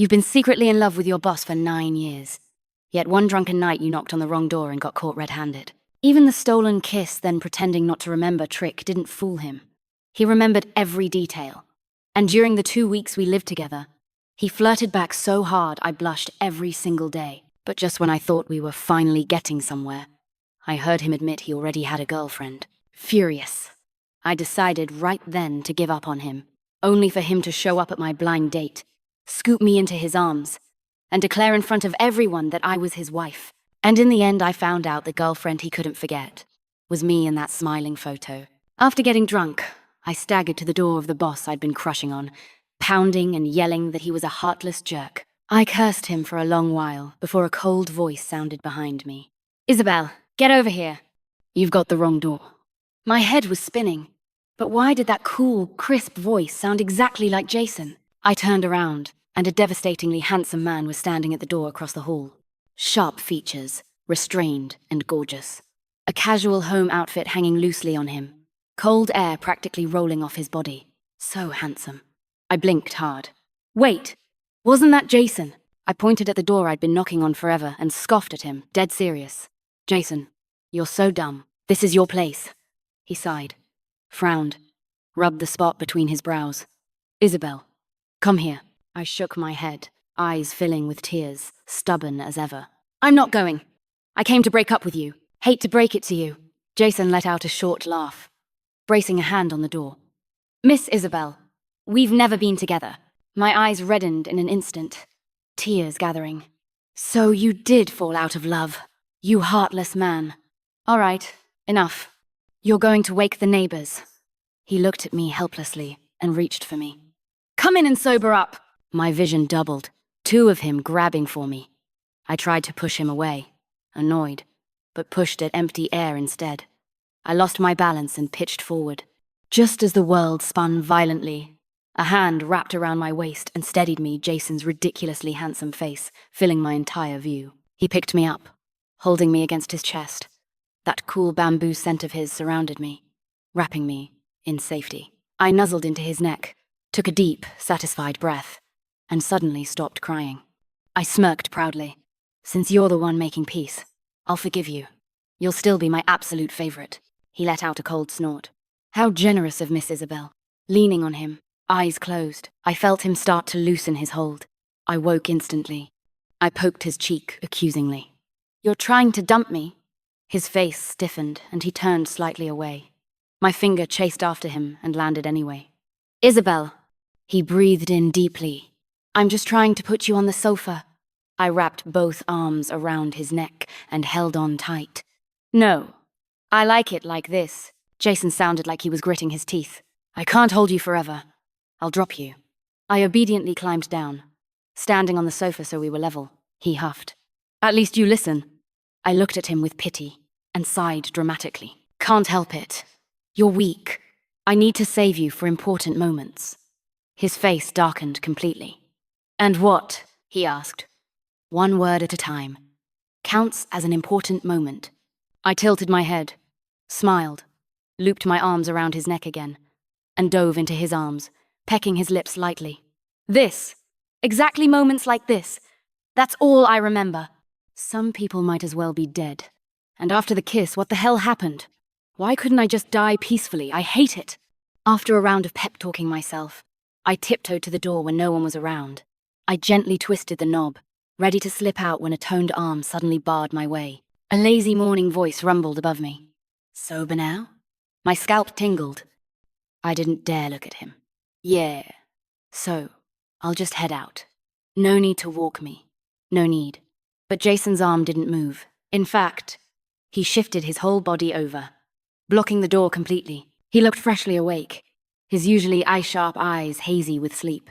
You've been secretly in love with your boss for 9 years. Yet one drunken night you knocked on the wrong door and got caught red-handed. Even the stolen kiss, then pretending not to remember trick didn't fool him. He remembered every detail. And during the 2 weeks we lived together, he flirted back so hard I blushed every single day. But just when I thought we were finally getting somewhere, I heard him admit he already had a girlfriend. Furious, I decided right then to give up on him, only for him to show up at my blind date, scoop me into his arms, and declare in front of everyone that I was his wife. And in the end, I found out the girlfriend he couldn't forget was me in that smiling photo. After getting drunk, I staggered to the door of the boss I'd been crushing on, pounding and yelling that he was a heartless jerk. I cursed him for a long while before a cold voice sounded behind me. "Isabel, get over here. You've got the wrong door." My head was spinning, but why did that cool, crisp voice sound exactly like Jason? I turned around, and a devastatingly handsome man was standing at the door across the hall. Sharp features, restrained and gorgeous. A casual home outfit hanging loosely on him. Cold air practically rolling off his body. So handsome. I blinked hard. Wait! Wasn't that Jason? I pointed at the door I'd been knocking on forever and scoffed at him, dead serious. "Jason, you're so dumb. This is your place." He sighed, frowned, rubbed the spot between his brows. "Isabel, come here." I shook my head, eyes filling with tears, stubborn as ever. "I'm not going. I came to break up with you. Hate to break it to you." Jason let out a short laugh, bracing a hand on the door. "Miss Isabel, we've never been together." My eyes reddened in an instant, tears gathering. "So you did fall out of love, you heartless man. All right, enough. You're going to wake the neighbors." He looked at me helplessly and reached for me. "Come in and sober up." My vision doubled, 2 of him grabbing for me. I tried to push him away, annoyed, but pushed at empty air instead. I lost my balance and pitched forward. Just as the world spun violently, a hand wrapped around my waist and steadied me, Jason's ridiculously handsome face filling my entire view. He picked me up, holding me against his chest. That cool bamboo scent of his surrounded me, wrapping me in safety. I nuzzled into his neck, took a deep, satisfied breath, and suddenly stopped crying. I smirked proudly. "Since you're the one making peace, I'll forgive you. You'll still be my absolute favorite." He let out a cold snort. How generous of Miss Isabel. Leaning on him, eyes closed, I felt him start to loosen his hold. I woke instantly. I poked his cheek accusingly. "You're trying to dump me?" His face stiffened, and he turned slightly away. My finger chased after him and landed anyway. "Isabel," he breathed in deeply. "I'm just trying to put you on the sofa." I wrapped both arms around his neck and held on tight. "No, I like it like this." Jason sounded like he was gritting his teeth. "I can't hold you forever. I'll drop you." I obediently climbed down, standing on the sofa so we were level. He huffed. "At least you listen." I looked at him with pity and sighed dramatically. "Can't help it. You're weak. I need to save you for important moments." His face darkened completely. "And what?" he asked. "One word at a time. Counts as an important moment." I tilted my head, smiled, looped my arms around his neck again, and dove into his arms, pecking his lips lightly. "This. Exactly moments like this. That's all I remember." Some people might as well be dead. And after the kiss, what the hell happened? Why couldn't I just die peacefully? I hate it. After a round of pep-talking myself, I tiptoed to the door when no one was around. I gently twisted the knob, ready to slip out when a toned arm suddenly barred my way. A lazy morning voice rumbled above me. "Sober now?" My scalp tingled. I didn't dare look at him. "Yeah. So, I'll just head out. No need to walk me. No need." But Jason's arm didn't move. In fact, he shifted his whole body over, blocking the door completely. He looked freshly awake, his usually eye-sharp eyes hazy with sleep.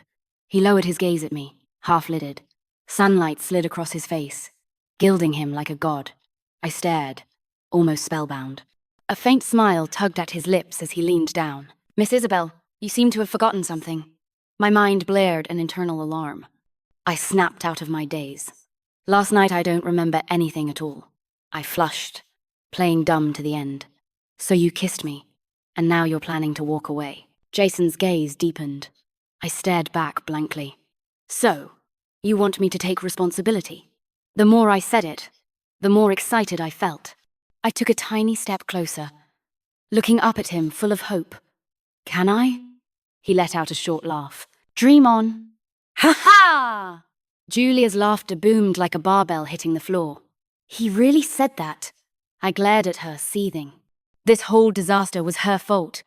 He lowered his gaze at me, half-lidded. Sunlight slid across his face, gilding him like a god. I stared, almost spellbound. A faint smile tugged at his lips as he leaned down. "Miss Isabel, you seem to have forgotten something." My mind blared an internal alarm. I snapped out of my daze. "Last night I don't remember anything at all." I flushed, playing dumb to the end. "So you kissed me, and now you're planning to walk away." Jason's gaze deepened. I stared back blankly. "So, You want me to take responsibility. The more I said it, the more excited I felt. I took a tiny step closer, looking up at him full of hope. Can I? He let out a short laugh. Dream on. Ha ha! Julia's laughter boomed like a barbell hitting the floor. He really said that. I glared at her, seething. This whole disaster was her fault,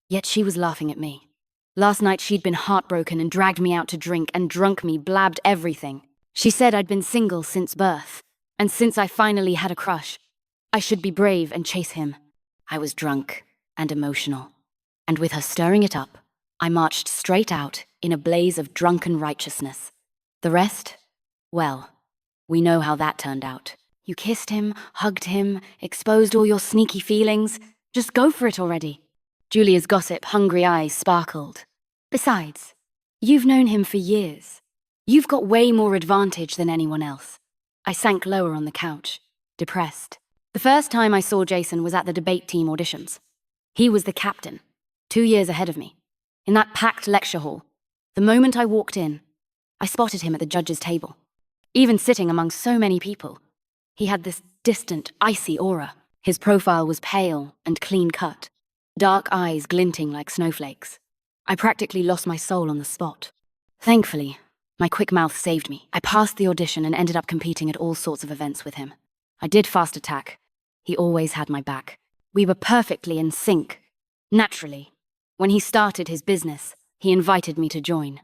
yet she was laughing at me. Last night she'd been heartbroken and dragged me out to drink and drunk me, blabbed everything. She said I'd been single since birth, and since I finally had a crush, I should be brave and chase him. I was drunk and emotional, and with her stirring it up, I marched straight out in a blaze of drunken righteousness. The rest? Well, we know how that turned out. You kissed him, hugged him, exposed all your sneaky feelings. Just go for it already. Julia's gossip-hungry eyes sparkled. Besides, you've known him for years. You've got way more advantage than anyone else. I sank lower on the couch, depressed. The first time I saw Jason was at the debate team auditions. He was the captain, 2 years ahead of me. In that packed lecture hall, the moment I walked in, I spotted him at the judges' table. Even sitting among so many people, he had this distant, icy aura. His profile was pale and clean-cut, dark eyes glinting like snowflakes. I practically lost my soul on the spot. Thankfully, my quick mouth saved me. I passed the audition and ended up competing at all sorts of events with him. I did fast attack. He always had my back. We were perfectly in sync. Naturally, when he started his business, he invited me to join.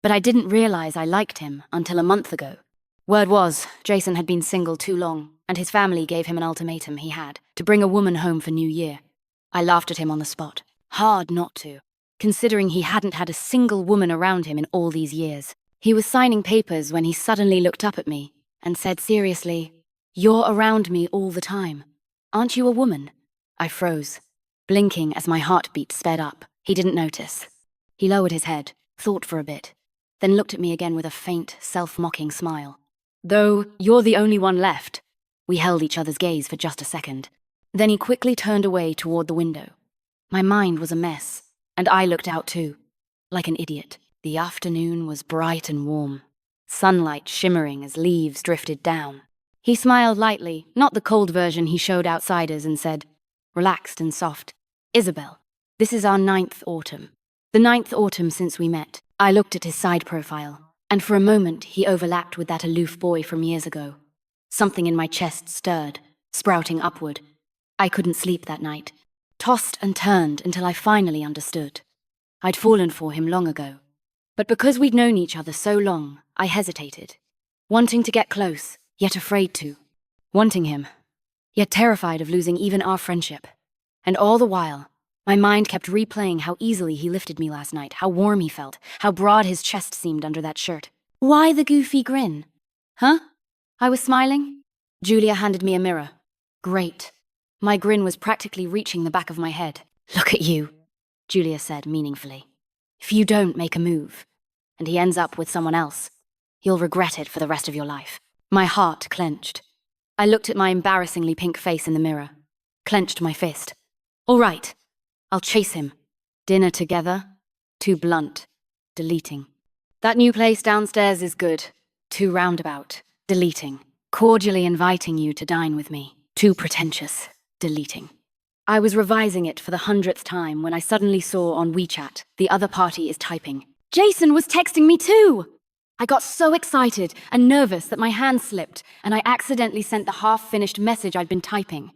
But I didn't realize I liked him until a month ago. Word was, Jason had been single too long, and his family gave him an ultimatum he had to bring a woman home for New Year. I laughed at him on the spot. Hard not to, considering he hadn't had a single woman around him in all these years. He was signing papers when he suddenly looked up at me and said seriously, "You're around me all the time. Aren't you a woman?" I froze, blinking as my heartbeat sped up. He didn't notice. He lowered his head, thought for a bit, then looked at me again with a faint, self-mocking smile. "Though you're the only one left." We held each other's gaze for just a second. Then he quickly turned away toward the window. My mind was a mess, and I looked out too, like an idiot. The afternoon was bright and warm, sunlight shimmering as leaves drifted down. He smiled lightly, not the cold version he showed outsiders, and said, relaxed and soft, "Isabel, this is our 9th autumn. The 9th autumn since we met." I looked at his side profile, and for a moment he overlapped with that aloof boy from years ago. Something in my chest stirred, sprouting upward. I couldn't sleep that night, tossed and turned until I finally understood. I'd fallen for him long ago. But because we'd known each other so long, I hesitated, wanting to get close, yet afraid to. Wanting him, yet terrified of losing even our friendship. And all the while, my mind kept replaying how easily he lifted me last night, how warm he felt, how broad his chest seemed under that shirt. Why the goofy grin? Huh? I was smiling. Julia handed me a mirror. Great. My grin was practically reaching the back of my head. "Look at you," Julia said meaningfully. "If you don't make a move, and he ends up with someone else, you'll regret it for the rest of your life." My heart clenched. I looked at my embarrassingly pink face in the mirror, clenched my fist. "All right, I'll chase him. Dinner together? Too blunt. Deleting. That new place downstairs is good. Too roundabout. Deleting. Cordially inviting you to dine with me. Too pretentious. Deleting." I was revising it for the 100th time when I suddenly saw on WeChat, the other party is typing. Jason was texting me too! I got so excited and nervous that my hand slipped, and I accidentally sent the half-finished message I'd been typing.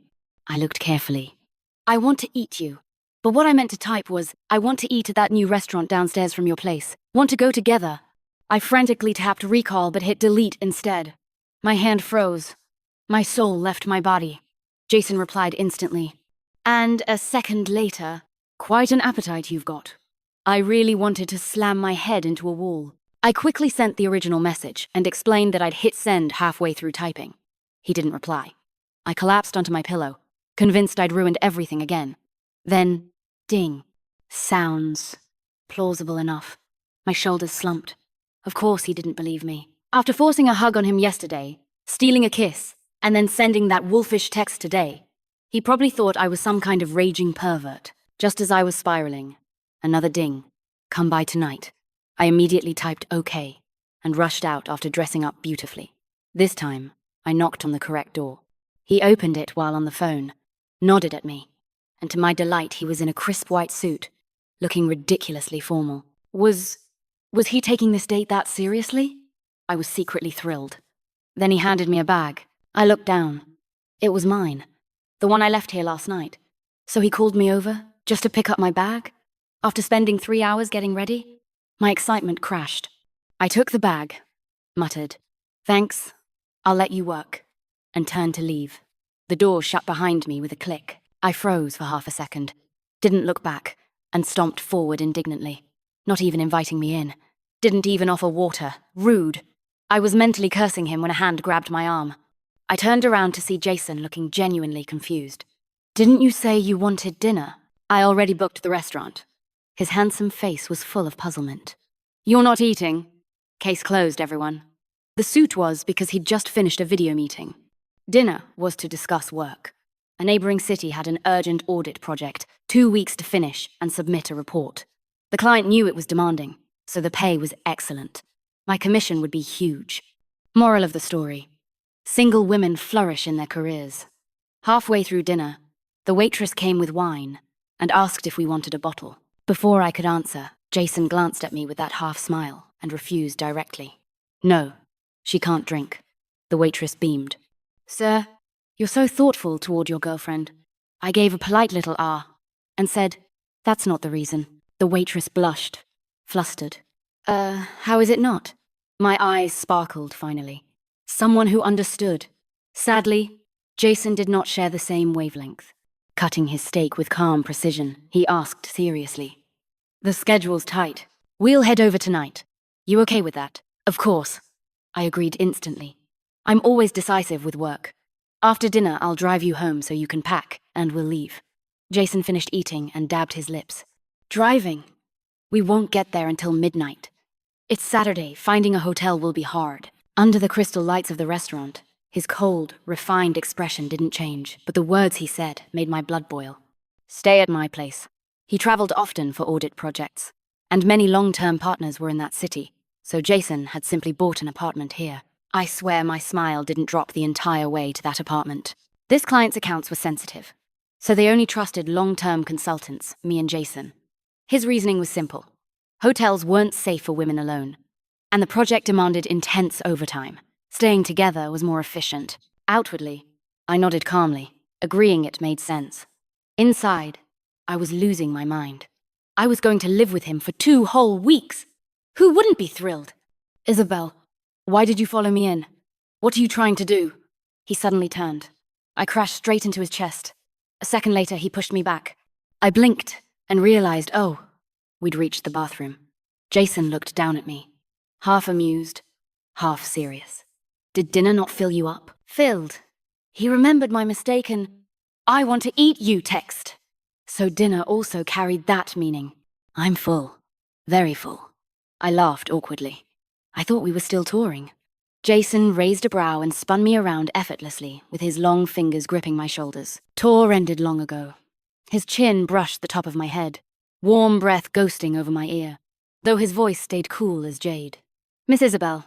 I looked carefully. "I want to eat you." But what I meant to type was, "I want to eat at that new restaurant downstairs from your place. Want to go together." I frantically tapped recall but hit delete instead. My hand froze. My soul left my body. Jason replied instantly. And a second later, "Quite an appetite you've got." I really wanted to slam my head into a wall. I quickly sent the original message and explained that I'd hit send halfway through typing. He didn't reply. I collapsed onto my pillow, convinced I'd ruined everything again. Then, ding. Sounds plausible enough. My shoulders slumped. Of course he didn't believe me. After forcing a hug on him yesterday, stealing a kiss, and then sending that wolfish text today, he probably thought I was some kind of raging pervert. Just as I was spiraling, another ding. "Come by tonight." I immediately typed OK. and rushed out after dressing up beautifully. This time, I knocked on the correct door. He opened it while on the phone, nodded at me, and to my delight he was in a crisp white suit, looking ridiculously formal. Was he taking this date that seriously? I was secretly thrilled. Then he handed me a bag. I looked down. It was mine, the one I left here last night. So he called me over, just to pick up my bag? After spending 3 hours getting ready? My excitement crashed. I took the bag, muttered, "Thanks, I'll let you work," and turned to leave. The door shut behind me with a click. I froze for half a second, didn't look back, and stomped forward indignantly. Not even inviting me in. Didn't even offer water. Rude. I was mentally cursing him when a hand grabbed my arm. I turned around to see Jason looking genuinely confused. "Didn't you say you wanted dinner? I already booked the restaurant." His handsome face was full of puzzlement. "You're not eating?" Case closed, everyone. The suit was because he'd just finished a video meeting. Dinner was to discuss work. A neighboring city had an urgent audit project, 2 weeks to finish and submit a report. The client knew it was demanding, so the pay was excellent. My commission would be huge. Moral of the story: single women flourish in their careers. Halfway through dinner, the waitress came with wine and asked if we wanted a bottle. Before I could answer, Jason glanced at me with that half smile and refused directly. "No, she can't drink." The waitress beamed. "Sir, you're so thoughtful toward your girlfriend." I gave a polite little ah and said, "That's not the reason." The waitress blushed, flustered. How is it not?" My eyes sparkled finally. Someone who understood. Sadly, Jason did not share the same wavelength. Cutting his steak with calm precision, he asked seriously, "The schedule's tight. We'll head over tonight. You okay with that?" "Of course." I agreed instantly. I'm always decisive with work. "After dinner, I'll drive you home so you can pack, and we'll leave." Jason finished eating and dabbed his lips. "Driving? We won't get there until midnight. It's Saturday. Finding a hotel will be hard." Under the crystal lights of the restaurant, his cold, refined expression didn't change, but the words he said made my blood boil. "Stay at my place." He traveled often for audit projects, and many long-term partners were in that city, so Jason had simply bought an apartment here. I swear my smile didn't drop the entire way to that apartment. This client's accounts were sensitive, so they only trusted long-term consultants, me and Jason. His reasoning was simple. Hotels weren't safe for women alone, and the project demanded intense overtime. Staying together was more efficient. Outwardly, I nodded calmly, agreeing it made sense. Inside, I was losing my mind. I was going to live with him for 2 whole weeks. Who wouldn't be thrilled? "Isabel, why did you follow me in? What are you trying to do?" He suddenly turned. I crashed straight into his chest. A second later, he pushed me back. I blinked and realized, we'd reached the bathroom. Jason looked down at me, half amused, half serious. "Did dinner not fill you up?" "Filled." He remembered my mistaken "I want to eat you" text. So dinner also carried that meaning. "I'm full. Very full." I laughed awkwardly. I thought we were still touring. Jason raised a brow and spun me around effortlessly, with his long fingers gripping my shoulders. "Tour ended long ago." His chin brushed the top of my head, warm breath ghosting over my ear, though his voice stayed cool as jade. "Miss Isabel,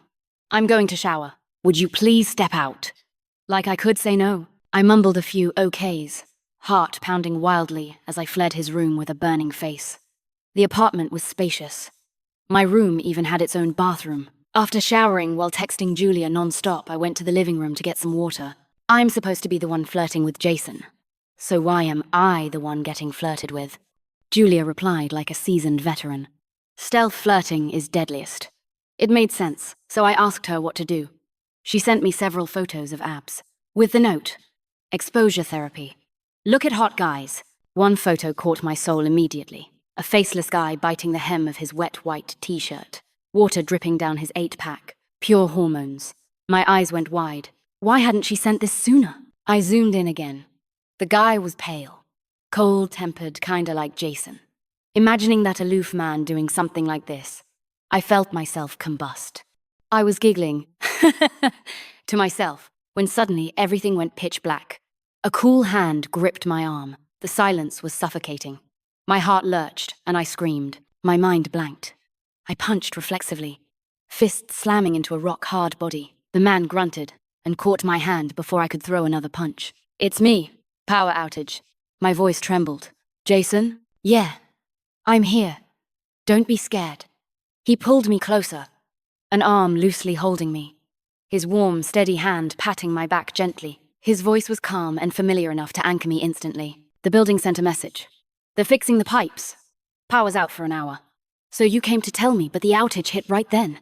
I'm going to shower. Would you please step out?" Like I could say no. I mumbled a few okays, heart pounding wildly as I fled his room with a burning face. The apartment was spacious. My room even had its own bathroom. After showering while texting Julia non-stop, I went to the living room to get some water. I'm supposed to be the one flirting with Jason. So why am I the one getting flirted with? Julia replied like a seasoned veteran. "Stealth flirting is deadliest." It made sense, so I asked her what to do. She sent me several photos of abs, with the note, "Exposure therapy. Look at hot guys." One photo caught my soul immediately. A faceless guy biting the hem of his wet white t-shirt, water dripping down his 8-pack, pure hormones. My eyes went wide. Why hadn't she sent this sooner? I zoomed in again. The guy was pale, cold-tempered, kinda like Jason. Imagining that aloof man doing something like this, I felt myself combust. I was giggling to myself when suddenly everything went pitch black. A cool hand gripped my arm. The silence was suffocating. My heart lurched and I screamed. My mind blanked. I punched reflexively, fist slamming into a rock-hard body. The man grunted and caught my hand before I could throw another punch. "It's me. Power outage." My voice trembled. "Jason?" "Yeah, I'm here. Don't be scared." He pulled me closer, an arm loosely holding me, his warm, steady hand patting my back gently. His voice was calm and familiar enough to anchor me instantly. "The building sent a message. They're fixing the pipes. Power's out for an hour. So you came to tell me, but the outage hit right then."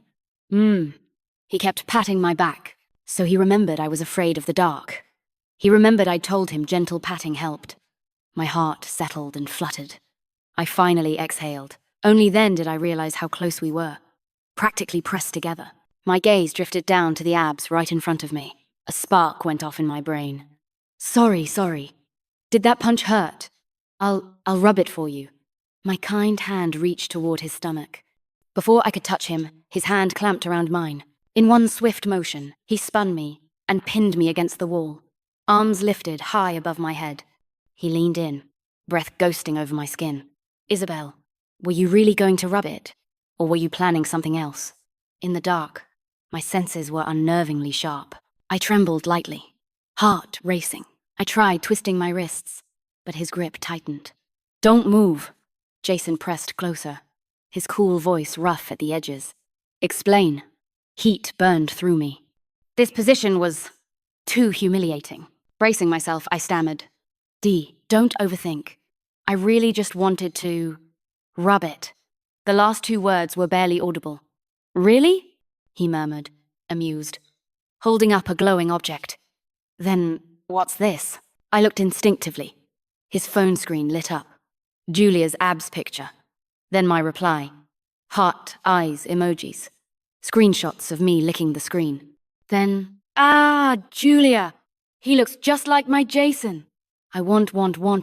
He kept patting my back, so he remembered I was afraid of the dark. He remembered I'd told him gentle patting helped. My heart settled and fluttered. I finally exhaled. Only then did I realize how close we were, practically pressed together. My gaze drifted down to the abs right in front of me. A spark went off in my brain. Sorry. Did that punch hurt? I'll rub it for you." My kind hand reached toward his stomach. Before I could touch him, his hand clamped around mine. In one swift motion, he spun me and pinned me against the wall, arms lifted high above my head. He leaned in, breath ghosting over my skin. "Isabel, were you really going to rub it? Or were you planning something else?" In the dark, my senses were unnervingly sharp. I trembled lightly, heart racing. I tried twisting my wrists, but his grip tightened. "Don't move." Jason pressed closer, his cool voice rough at the edges. "Explain." Heat burned through me. This position was too humiliating. Bracing myself, I stammered. Don't overthink. I really just wanted to rub it." The last two words were barely audible. "Really?" he murmured, amused, holding up a glowing object. "Then what's this?" I looked instinctively. His phone screen lit up. Julia's abs picture. Then my reply. Heart, eyes, emojis. Screenshots of me licking the screen. Then, Julia! He looks just like my Jason. I want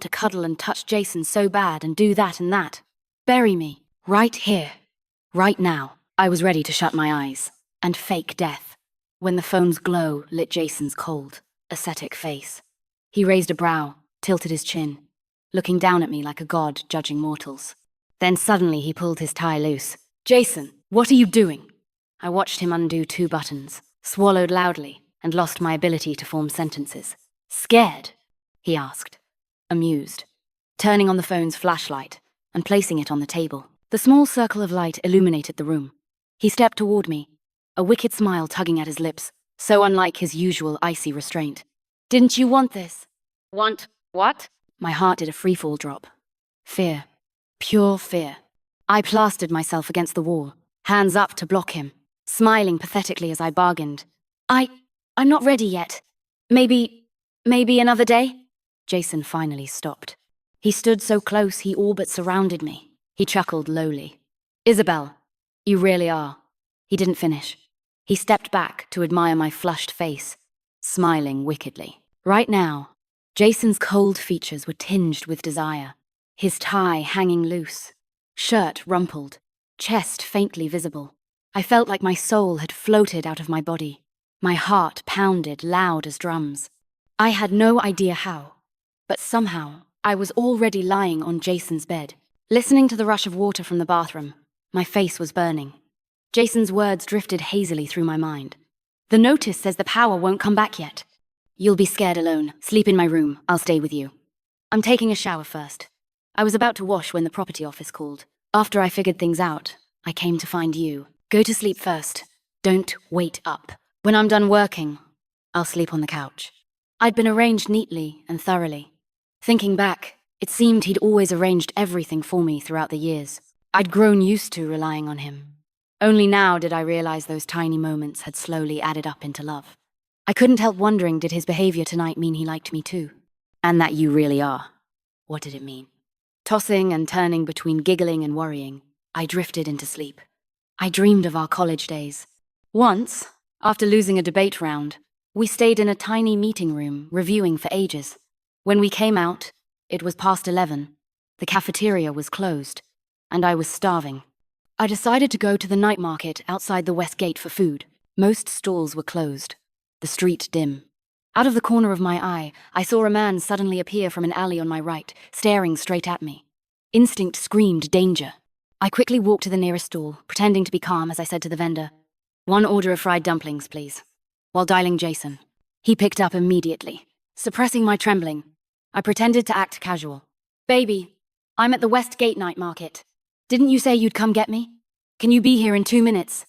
to cuddle and touch Jason so bad and do that and that. Bury me, right here, right now. I was ready to shut my eyes and fake death when the phone's glow lit Jason's cold, ascetic face. He raised a brow, tilted his chin, looking down at me like a god judging mortals. Then suddenly he pulled his tie loose. "Jason, what are you doing?" I watched him undo 2 buttons, swallowed loudly, and lost my ability to form sentences. "Scared?" he asked, amused, turning on the phone's flashlight and placing it on the table. The small circle of light illuminated the room. He stepped toward me, a wicked smile tugging at his lips, so unlike his usual icy restraint. "Didn't you want this?" "Want what?" My heart did a freefall drop. Fear. Pure fear. I plastered myself against the wall, hands up to block him, smiling pathetically as I bargained. I'm not ready yet. Maybe another day?" Jason finally stopped. He stood so close he all but surrounded me. He chuckled lowly. "Isabel, you really are." He didn't finish. He stepped back to admire my flushed face, smiling wickedly. Right now, Jason's cold features were tinged with desire, his tie hanging loose, shirt rumpled, chest faintly visible. I felt like my soul had floated out of my body. My heart pounded loud as drums. I had no idea how, but somehow I was already lying on Jason's bed, listening to the rush of water from the bathroom. My face was burning. Jason's words drifted hazily through my mind. "The notice says the power won't come back yet. You'll be scared alone. Sleep in my room. I'll stay with you. I'm taking a shower first." I was about to wash when the property office called. After I figured things out, I came to find you. "Go to sleep first. Don't wait up. When I'm done working, I'll sleep on the couch." I'd been arranged neatly and thoroughly. Thinking back, it seemed he'd always arranged everything for me throughout the years. I'd grown used to relying on him. Only now did I realize those tiny moments had slowly added up into love. I couldn't help wondering, did his behavior tonight mean he liked me too? And that you really are. What did it mean? Tossing and turning between giggling and worrying, I drifted into sleep. I dreamed of our college days. Once, after losing a debate round, we stayed in a tiny meeting room, reviewing for ages. When we came out, it was past 11. The cafeteria was closed, and I was starving. I decided to go to the night market outside the west gate for food. Most stalls were closed, the street dim. Out of the corner of my eye, I saw a man suddenly appear from an alley on my right, staring straight at me. Instinct screamed danger. I quickly walked to the nearest stall, pretending to be calm as I said to the vendor, 1 order of fried dumplings, please. While dialing Jason, he picked up immediately. Suppressing my trembling, I pretended to act casual. Baby, I'm at the West Gate night market. Didn't you say you'd come get me? Can you be here in 2 minutes?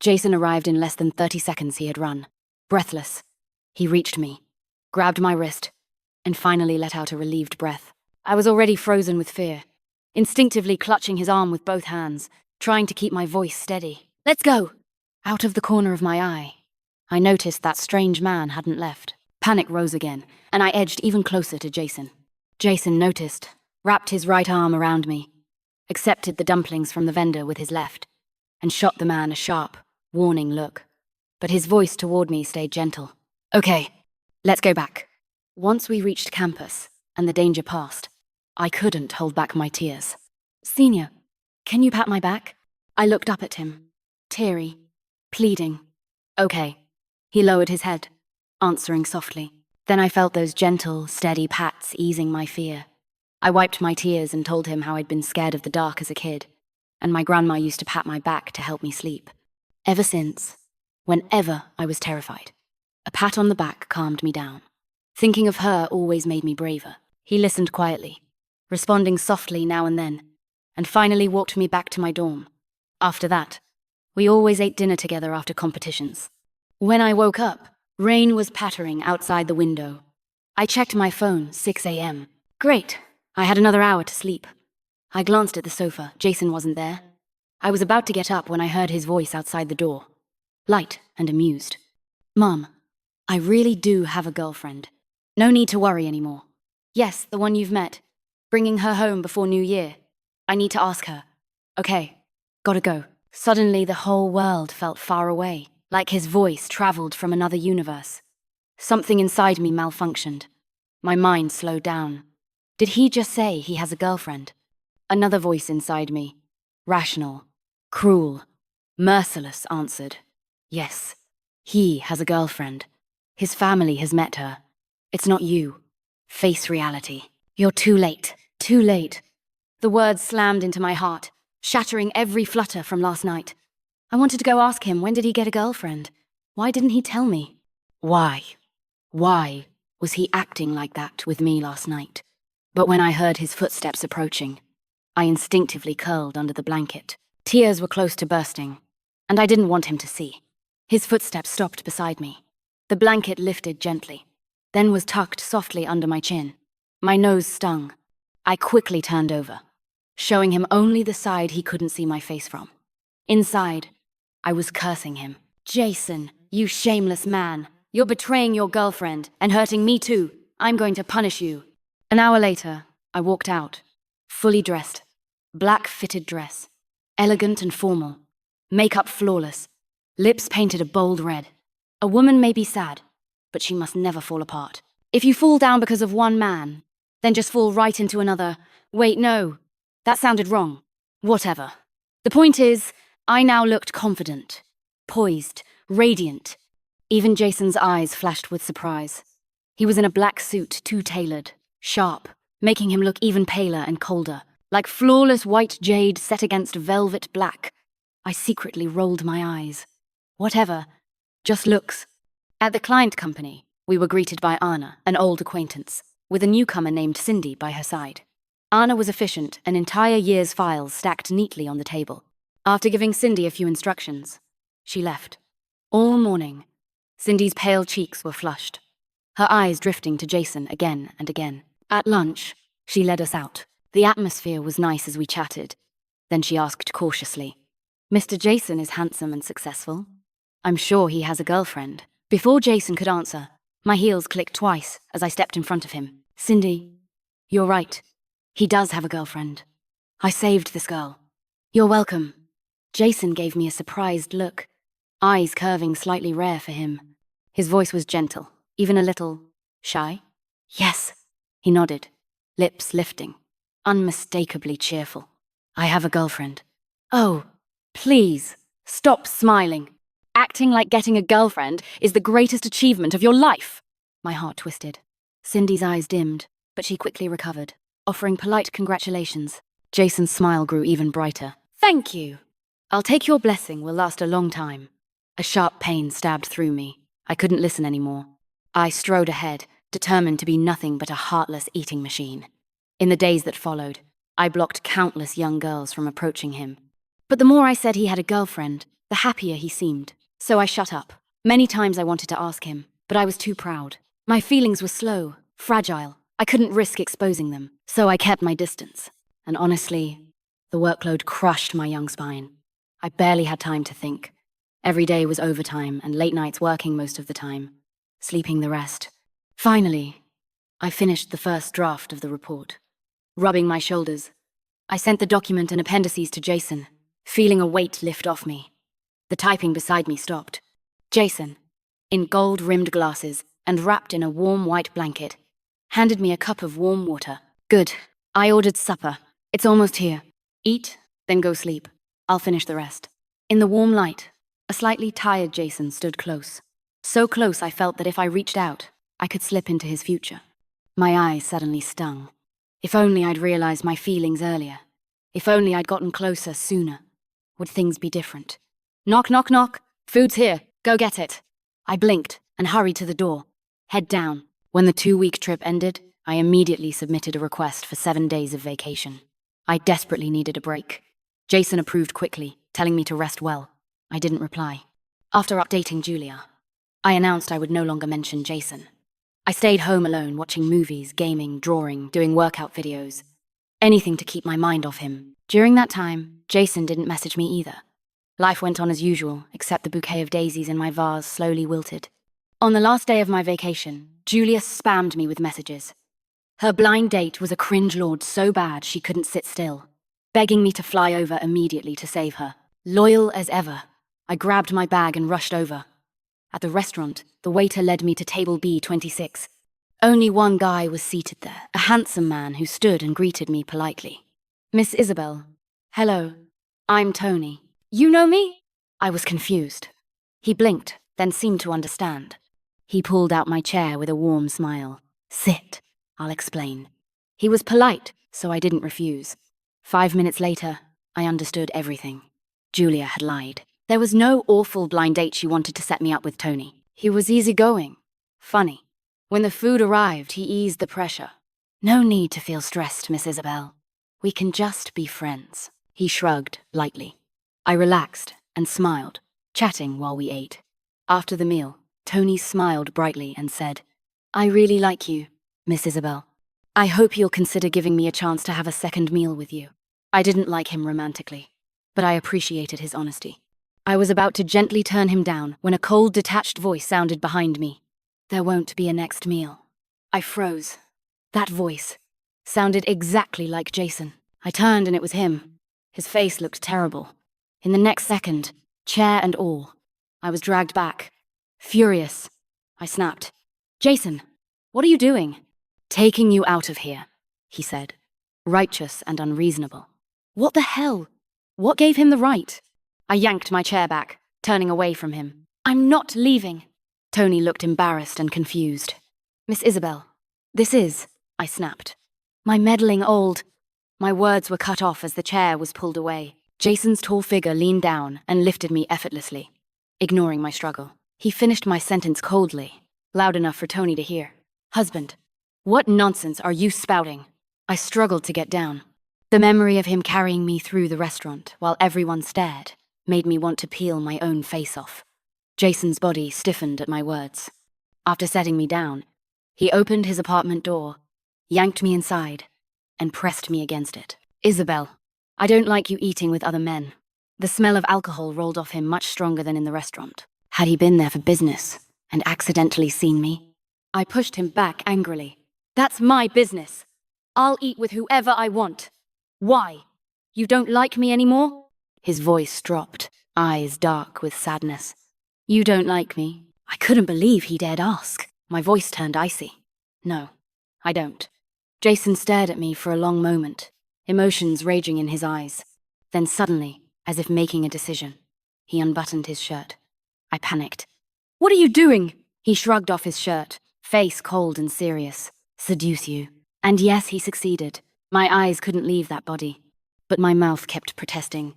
Jason arrived in less than 30 seconds he had run. Breathless, he reached me, grabbed my wrist, and finally let out a relieved breath. I was already frozen with fear, instinctively clutching his arm with both hands, trying to keep my voice steady. Let's go! Out of the corner of my eye, I noticed that strange man hadn't left. Panic rose again, and I edged even closer to Jason. Jason noticed, wrapped his right arm around me, accepted the dumplings from the vendor with his left, and shot the man a sharp, warning look. But his voice toward me stayed gentle. Okay, let's go back. Once we reached campus, and the danger passed, I couldn't hold back my tears. Senior, can you pat my back? I looked up at him, teary, pleading. Okay. He lowered his head, answering softly. Then I felt those gentle, steady pats easing my fear. I wiped my tears and told him how I'd been scared of the dark as a kid, and my grandma used to pat my back to help me sleep. Ever since, whenever I was terrified, a pat on the back calmed me down. Thinking of her always made me braver. He listened quietly, responding softly now and then, and finally walked me back to my dorm. After that, we always ate dinner together after competitions. When I woke up, rain was pattering outside the window. I checked my phone, 6 a.m. Great, I had another hour to sleep. I glanced at the sofa. Jason wasn't there. I was about to get up when I heard his voice outside the door, light and amused. Mom, I really do have a girlfriend. No need to worry anymore. Yes, the one you've met. Bringing her home before New Year. I need to ask her. Okay, gotta go. Suddenly the whole world felt far away. Like his voice traveled from another universe. Something inside me malfunctioned. My mind slowed down. Did he just say he has a girlfriend? Another voice inside me, rational, cruel, merciless, answered. Yes, he has a girlfriend. His family has met her. It's not you. Face reality. You're too late. Too late. The words slammed into my heart, shattering every flutter from last night. I wanted to go ask him, when did he get a girlfriend? Why didn't he tell me? Why was he acting like that with me last night? But when I heard his footsteps approaching, I instinctively curled under the blanket. Tears were close to bursting, and I didn't want him to see. His footsteps stopped beside me. The blanket lifted gently, then was tucked softly under my chin. My nose stung. I quickly turned over, showing him only the side he couldn't see my face from. Inside, I was cursing him. Jason, you shameless man. You're betraying your girlfriend and hurting me too. I'm going to punish you. An hour later, I walked out, fully dressed, black fitted dress, elegant and formal, makeup flawless, lips painted a bold red. A woman may be sad, but she must never fall apart. If you fall down because of one man, then just fall right into another. Wait, no, that sounded wrong. Whatever. The point is, I now looked confident, poised, radiant. Even Jason's eyes flashed with surprise. He was in a black suit, too tailored, sharp, making him look even paler and colder, like flawless white jade set against velvet black. I secretly rolled my eyes. Whatever, just looks. At the client company, we were greeted by Anna, an old acquaintance, with a newcomer named Cindy by her side. Anna was efficient, an entire year's files stacked neatly on the table. After giving Cindy a few instructions, she left. All morning, Cindy's pale cheeks were flushed, her eyes drifting to Jason again and again. At lunch, she led us out. The atmosphere was nice as we chatted. Then she asked cautiously, Mr. Jason is handsome and successful. I'm sure he has a girlfriend. Before Jason could answer, my heels clicked twice as I stepped in front of him. Cindy, you're right. He does have a girlfriend. I saved this girl. You're welcome. Jason gave me a surprised look, eyes curving slightly rare for him. His voice was gentle, even a little shy. Yes, he nodded, lips lifting, unmistakably cheerful. I have a girlfriend. Oh, please, stop smiling. Acting like getting a girlfriend is the greatest achievement of your life. My heart twisted. Cindy's eyes dimmed, but she quickly recovered, offering polite congratulations. Jason's smile grew even brighter. Thank you. I'll take your blessing, will last a long time. A sharp pain stabbed through me. I couldn't listen anymore. I strode ahead, determined to be nothing but a heartless eating machine. In the days that followed, I blocked countless young girls from approaching him. But the more I said he had a girlfriend, the happier he seemed. So I shut up. Many times I wanted to ask him, but I was too proud. My feelings were slow, fragile. I couldn't risk exposing them, so I kept my distance. And honestly, the workload crushed my young spine. I barely had time to think. Every day was overtime and late nights working most of the time, sleeping the rest. Finally, I finished the first draft of the report. Rubbing my shoulders, I sent the document and appendices to Jason, feeling a weight lift off me. The typing beside me stopped. Jason, in gold-rimmed glasses and wrapped in a warm white blanket, handed me a cup of warm water. Good. I ordered supper. It's almost here. Eat, then go sleep. I'll finish the rest. In the warm light, a slightly tired Jason stood close. So close I felt that if I reached out, I could slip into his future. My eyes suddenly stung. If only I'd realized my feelings earlier. If only I'd gotten closer sooner. Would things be different? Knock, knock, knock. Food's here. Go get it. I blinked and hurried to the door. Head down. When the 2-week trip ended, I immediately submitted a request for 7 days of vacation. I desperately needed a break. Jason approved quickly, telling me to rest well. I didn't reply. After updating Julia, I announced I would no longer mention Jason. I stayed home alone, watching movies, gaming, drawing, doing workout videos. Anything to keep my mind off him. During that time, Jason didn't message me either. Life went on as usual, except the bouquet of daisies in my vase slowly wilted. On the last day of my vacation, Julia spammed me with messages. Her blind date was a cringe lord so bad she couldn't sit still, begging me to fly over immediately to save her. Loyal as ever, I grabbed my bag and rushed over. At the restaurant, the waiter led me to table B26. Only one guy was seated there, a handsome man who stood and greeted me politely. Miss Isabel. Hello. I'm Tony. You know me? I was confused. He blinked, then seemed to understand. He pulled out my chair with a warm smile. Sit. I'll explain. He was polite, so I didn't refuse. 5 minutes later, I understood everything. Julia had lied. There was no awful blind date she wanted to set me up with Tony. He was easygoing. Funny. When the food arrived, he eased the pressure. No need to feel stressed, Miss Isabel. We can just be friends. He shrugged lightly. I relaxed and smiled, chatting while we ate. After the meal, Tony smiled brightly and said, I really like you, Miss Isabel. I hope you'll consider giving me a chance to have a second meal with you. I didn't like him romantically, but I appreciated his honesty. I was about to gently turn him down when a cold, detached voice sounded behind me. There won't be a next meal. I froze. That voice sounded exactly like Jason. I turned and it was him. His face looked terrible. In the next second, chair and all, I was dragged back. Furious, I snapped. Jason, what are you doing? Taking you out of here, he said. Righteous and unreasonable. What the hell? What gave him the right? I yanked my chair back, turning away from him. I'm not leaving. Tony looked embarrassed and confused. Miss Isabel, this is, I snapped. My meddling old. My words were cut off as the chair was pulled away. Jason's tall figure leaned down and lifted me effortlessly. Ignoring my struggle, he finished my sentence coldly, loud enough for Tony to hear. Husband, what nonsense are you spouting? I struggled to get down. The memory of him carrying me through the restaurant while everyone stared made me want to peel my own face off. Jason's body stiffened at my words. After setting me down, he opened his apartment door, yanked me inside, and pressed me against it. Isabel, I don't like you eating with other men. The smell of alcohol rolled off him much stronger than in the restaurant. Had he been there for business and accidentally seen me? I pushed him back angrily. That's my business. I'll eat with whoever I want. Why? You don't like me anymore? His voice dropped, eyes dark with sadness. You don't like me? I couldn't believe he dared ask. My voice turned icy. No, I don't. Jason stared at me for a long moment, emotions raging in his eyes. Then suddenly, as if making a decision, he unbuttoned his shirt. I panicked. What are you doing? He shrugged off his shirt, face cold and serious. Seduce you. And yes, he succeeded. My eyes couldn't leave that body, but my mouth kept protesting.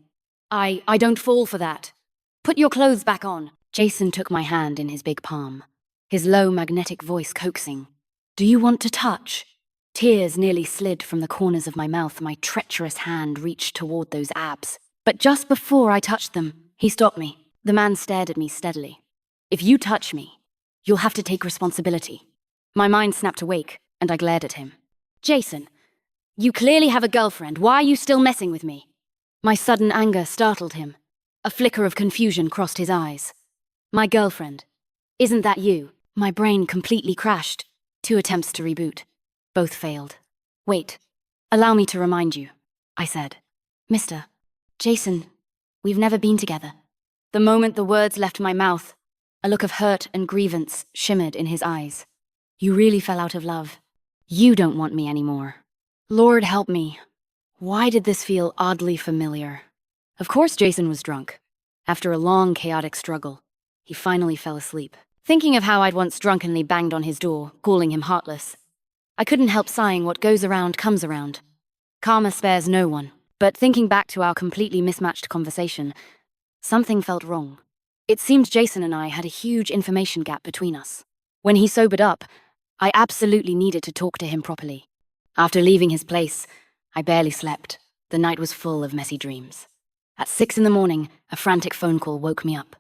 I don't fall for that. Put your clothes back on. Jason took my hand in his big palm, his low magnetic voice coaxing. "Do you want to touch?" Tears nearly slid from the corners of my mouth. My treacherous hand reached toward those abs. But just before I touched them, he stopped me. The man stared at me steadily. "If you touch me, you'll have to take responsibility." My mind snapped awake, and I glared at him. "Jason, you clearly have a girlfriend. Why are you still messing with me?" My sudden anger startled him. A flicker of confusion crossed his eyes. "My girlfriend? Isn't that you?" My brain completely crashed. 2 attempts to reboot. Both failed. "Wait, allow me to remind you," I said. "Mr. Jason, we've never been together." The moment the words left my mouth, a look of hurt and grievance shimmered in his eyes. "You really fell out of love. You don't want me anymore." Lord help me. Why did this feel oddly familiar? Of course Jason was drunk. After a long, chaotic struggle, he finally fell asleep. Thinking of how I'd once drunkenly banged on his door, calling him heartless, I couldn't help sighing. What goes around comes around. Karma spares no one. But thinking back to our completely mismatched conversation, something felt wrong. It seemed Jason and I had a huge information gap between us. When he sobered up, I absolutely needed to talk to him properly. After leaving his place, I barely slept. The night was full of messy dreams. At 6 a.m, a frantic phone call woke me up.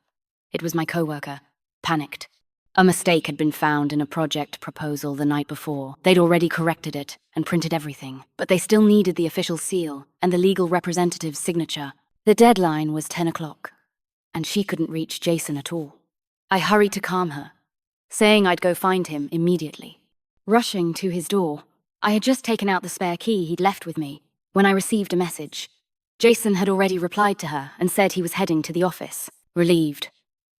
It was my coworker, panicked. A mistake had been found in a project proposal the night before. They'd already corrected it and printed everything, but they still needed the official seal and the legal representative's signature. The deadline was 10 o'clock, and she couldn't reach Jason at all. I hurried to calm her, saying I'd go find him immediately. Rushing to his door, I had just taken out the spare key he'd left with me when I received a message. Jason had already replied to her and said he was heading to the office. Relieved,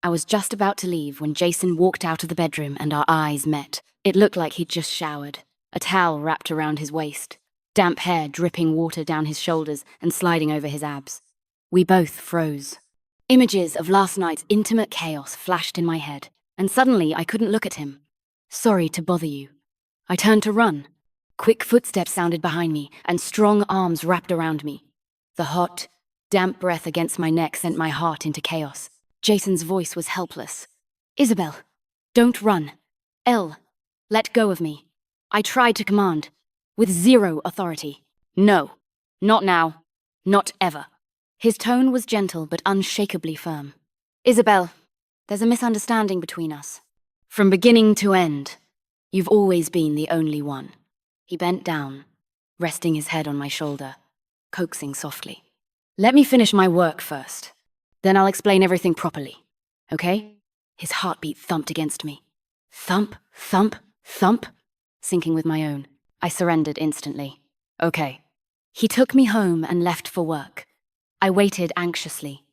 I was just about to leave when Jason walked out of the bedroom and our eyes met. It looked like he'd just showered, a towel wrapped around his waist, damp hair dripping water down his shoulders and sliding over his abs. We both froze. Images of last night's intimate chaos flashed in my head, and suddenly I couldn't look at him. "Sorry to bother you." I turned to run. Quick footsteps sounded behind me, and strong arms wrapped around me. The hot, damp breath against my neck sent my heart into chaos. Jason's voice was helpless. "Isabel, don't run. Let go of me." I tried to command, with zero authority. "No, not now, not ever." His tone was gentle but unshakably firm. "Isabel, there's a misunderstanding between us. From beginning to end, you've always been the only one." He bent down, resting his head on my shoulder, coaxing softly. "Let me finish my work first. Then I'll explain everything properly, okay?" His heartbeat thumped against me. Thump, thump, thump, syncing with my own. I surrendered instantly. "Okay." He took me home and left for work. I waited anxiously,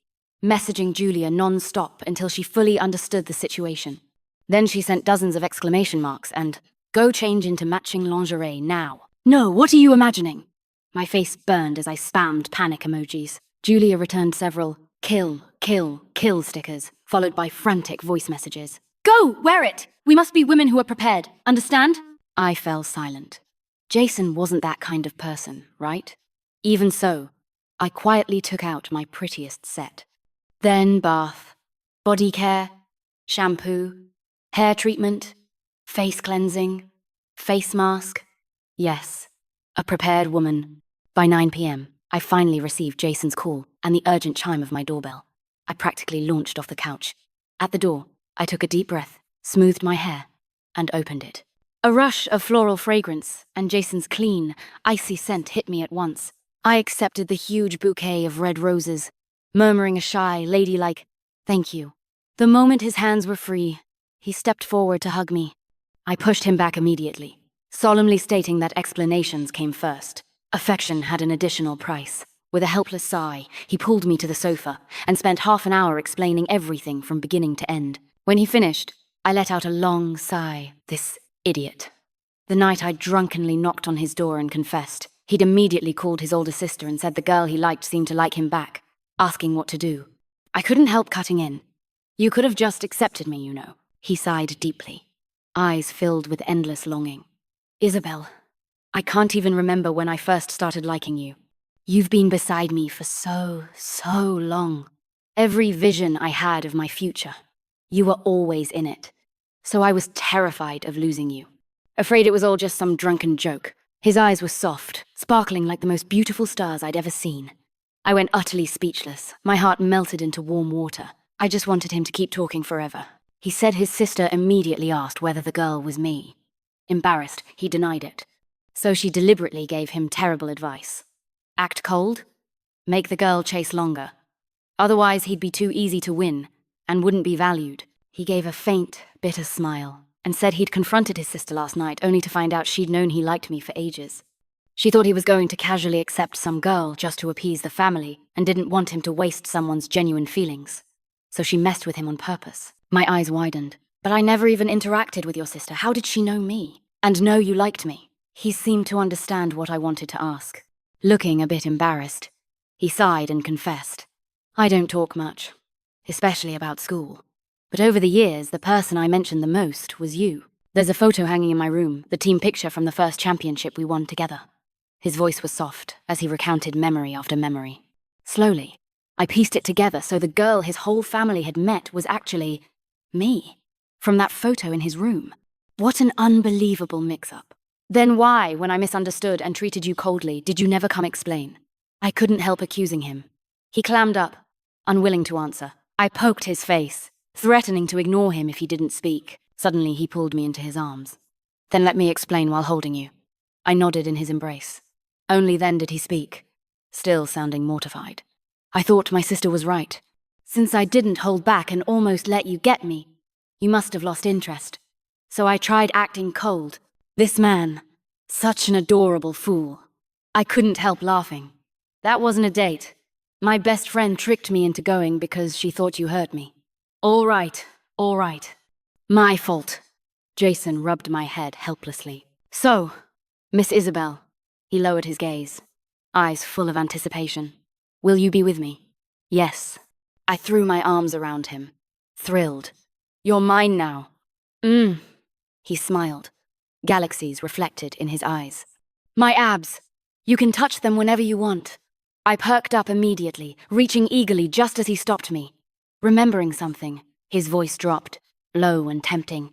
messaging Julia non-stop until she fully understood the situation. Then she sent dozens of exclamation marks and, "Go change into matching lingerie now." "No, what are you imagining?" My face burned as I spammed panic emojis. Julia returned several kill, kill, kill stickers, followed by frantic voice messages. "Go, wear it! We must be women who are prepared, understand?" I fell silent. Jason wasn't that kind of person, right? Even so, I quietly took out my prettiest set. Then bath, body care, shampoo, hair treatment, face cleansing, face mask. Yes, a prepared woman. By 9 p.m., I finally received Jason's call and the urgent chime of my doorbell. I practically launched off the couch. At the door, I took a deep breath, smoothed my hair, and opened it. A rush of floral fragrance and Jason's clean, icy scent hit me at once. I accepted the huge bouquet of red roses, murmuring a shy, ladylike, "Thank you." The moment his hands were free, he stepped forward to hug me. I pushed him back immediately, solemnly stating that explanations came first. Affection had an additional price. With a helpless sigh, he pulled me to the sofa and spent half an hour explaining everything from beginning to end. When he finished, I let out a long sigh. This idiot. The night I drunkenly knocked on his door and confessed, he'd immediately called his older sister and said the girl he liked seemed to like him back, asking what to do. I couldn't help cutting in. "You could have just accepted me, you know." He sighed deeply, eyes filled with endless longing. "Isabel, I can't even remember when I first started liking you. You've been beside me for so long. Every vision I had of my future, You were always in it. So I was terrified of losing you. Afraid it was all just some drunken joke. His eyes were soft, sparkling like the most beautiful stars I'd ever seen. I went utterly speechless. My heart melted into warm water. I just wanted him to keep talking forever. He said his sister immediately asked whether the girl was me. Embarrassed, he denied it. So she deliberately gave him terrible advice. Act cold? Make the girl chase longer. Otherwise, he'd be too easy to win and wouldn't be valued. He gave a faint, bitter smile and said he'd confronted his sister last night only to find out she'd known he liked me for ages. She thought he was going to casually accept some girl just to appease the family and didn't want him to waste someone's genuine feelings. So she messed with him on purpose. My eyes widened. But I never even interacted with your sister. How did she know me? And know you liked me? He seemed to understand what I wanted to ask. Looking a bit embarrassed, he sighed and confessed. I don't talk much, especially about school. But over the years, the person I mentioned the most was you. There's a photo hanging in my room, the team picture from the first championship we won together. His voice was soft as he recounted memory after memory. Slowly, I pieced it together so the girl his whole family had met was actually me, from that photo in his room. What an unbelievable mix-up. Then why, when I misunderstood and treated you coldly, did you never come explain? I couldn't help accusing him. He clammed up, unwilling to answer. I poked his face, threatening to ignore him if he didn't speak. Suddenly he pulled me into his arms. Then let me explain while holding you. I nodded in his embrace. Only then did he speak, still sounding mortified. I thought my sister was right. Since I didn't hold back and almost let you get me, you must have lost interest. So I tried acting cold. This man, such an adorable fool. I couldn't help laughing. That wasn't a date. My best friend tricked me into going because she thought you hurt me. All right. My fault. Jason rubbed my head helplessly. So, Miss Isabel. He lowered his gaze, eyes full of anticipation. Will you be with me? Yes. I threw my arms around him, thrilled. You're mine now. He smiled, galaxies reflected in his eyes. My abs. You can touch them whenever you want. I perked up immediately, reaching eagerly just as he stopped me. Remembering something, his voice dropped, low and tempting.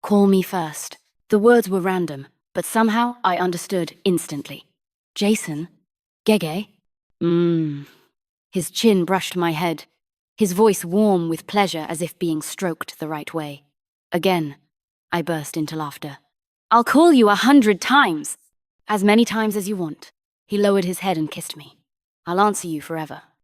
Call me first. The words were random, but somehow I understood instantly. Jason? Gege? His chin brushed my head, his voice warm with pleasure as if being stroked the right way. Again, I burst into laughter. I'll call you 100 times. As many times as you want. He lowered his head and kissed me. I'll answer you forever.